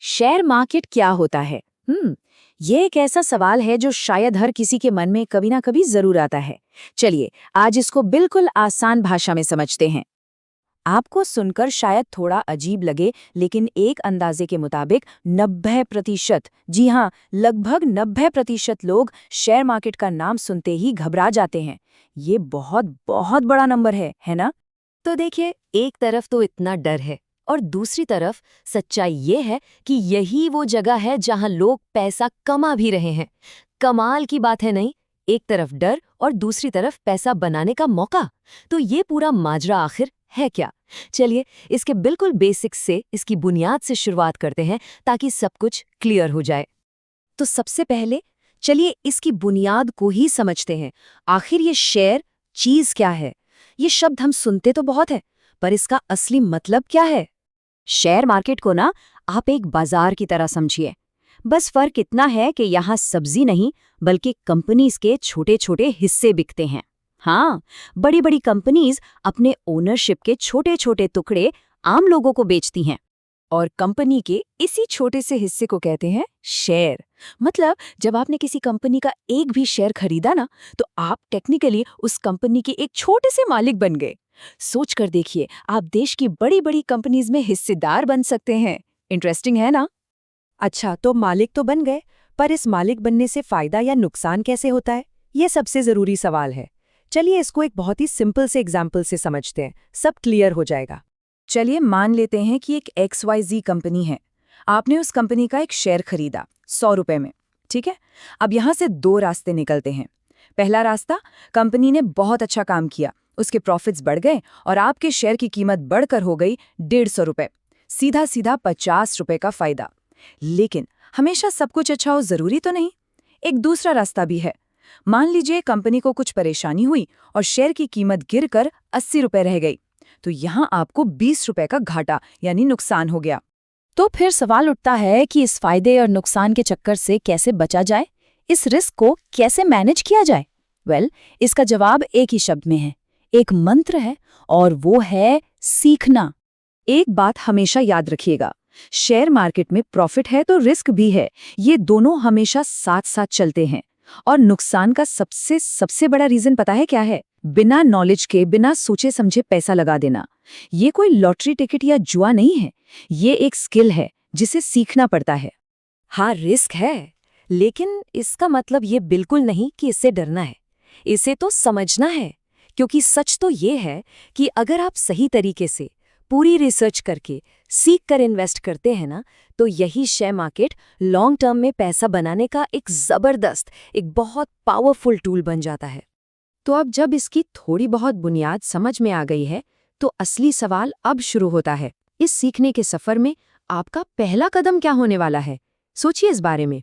Share market क्या होता है? ये एक ऐसा सवाल है जो शायद हर किसी के मन में कभी ना कभी जरूर आता है। चलिए, आज इसको बिल्कुल आसान भाषा में समझते हैं। आपको सुनकर शायद थोड़ा अजीब लगे, लेकिन एक अंदाजे के मुताबिक 90%, जी हाँ, लगभग 90% लोग शेयर मार्केट का नाम सुनते ही घबरा जाते हैं। ये बहुत बहुत बड़ा नंबर है ना? तो देखिए, एक तरफ तो इतना डर है और दूसरी तरफ सच्चाई ये है कि यही वो जगह है जहां लोग पैसा कमा भी रहे हैं। कमाल की बात है नहीं? एक तरफ डर और दूसरी तरफ पैसा बनाने का मौका। तो ये पूरा माजरा आखिर है क्या? चलिए, इसके बिल्कुल बेसिक्स से, इसकी बुनियाद से शुरुआत करते हैं ताकि सब कुछ क्लियर हो जाए। तो सबसे पहले चलिए इसकी बुनियाद को ही समझते हैं। आखिर ये शेयर चीज क्या है? ये शब्द हम सुनते तो बहुत है, पर इसका असली मतलब क्या है? शेयर मार्केट को ना आप एक बाजार की तरह समझिए। बस फर्क इतना है कि यहाँ सब्जी नहीं, बल्कि कंपनीज के छोटे छोटे हिस्से बिकते हैं। हाँ, बड़ी बड़ी कंपनीज अपने ओनरशिप के छोटे छोटे टुकड़े आम लोगों को बेचती हैं, और कंपनी के इसी छोटे से हिस्से को कहते हैं शेयर। मतलब जब आपने किसी कंपनी का एक भी शेयर खरीदा ना, तो आप टेक्निकली उस कंपनी के एक छोटे से मालिक बन गए। सोच कर देखिए, आप देश की बड़ी बड़ी कंपनीज में हिस्सेदार बन सकते हैं। इंटरेस्टिंग है ना? अच्छा, तो मालिक तो बन गए, पर इस मालिक बनने से फायदा या नुकसान कैसे होता है? ये सबसे जरूरी सवाल है। चलिए इसको एक बहुत ही सिंपल से एग्जाम्पल से समझते हैं, सब क्लियर हो जाएगा। चलिए मान लेते हैं कि एक XYZ कंपनी है। आपने उस कंपनी का एक शेयर खरीदा 100 रुपए में। ठीक है, अब यहाँ से दो रास्ते निकलते हैं। पहला रास्ता, कंपनी ने बहुत अच्छा काम किया, उसके प्रॉफिट्स बढ़ गए और आपके शेयर की कीमत बढ़कर हो गई 150 रुपए। सीधा सीधा 50 रुपए का फायदा। लेकिन हमेशा सब कुछ अच्छा हो जरूरी तो नहीं। एक दूसरा रास्ता भी है। मान लीजिए कंपनी को कुछ परेशानी हुई और शेयर की कीमत गिरकर 80 रुपए रह गई, तो यहाँ आपको 20 रुपए का घाटा यानी नुकसान हो गया। तो फिर सवाल उठता है कि इस फायदे और नुकसान के चक्कर से कैसे बचा जाए, इस रिस्क को कैसे मैनेज किया जाए? इसका जवाब एक ही शब्द में है, एक मंत्र है, और वो है सीखना। एक बात हमेशा याद रखिएगा, शेयर मार्केट में प्रॉफिट है तो रिस्क भी है। ये दोनों हमेशा साथ साथ चलते हैं। और नुकसान का सबसे बड़ा रीजन पता है क्या है? बिना नॉलेज के, बिना सोचे समझे पैसा लगा देना। ये कोई लॉटरी टिकट या जुआ नहीं है, ये एक स्किल है जिसे सीखना पड़ता है। हाँ, रिस्क है, लेकिन इसका मतलब ये बिल्कुल नहीं कि इससे डरना है। इसे तो समझना है, क्योंकि सच तो ये है कि अगर आप सही तरीके से पूरी रिसर्च करके सीख कर इन्वेस्ट करते हैं ना, तो यही शेयर मार्केट लॉन्ग टर्म में पैसा बनाने का एक जबरदस्त, एक बहुत पावरफुल टूल बन जाता है। तो अब जब इसकी थोड़ी बहुत बुनियाद समझ में आ गई है, तो असली सवाल अब शुरू होता है। इस सीखने के सफर में आपका पहला कदम क्या होने वाला है? सोचिए इस बारे में।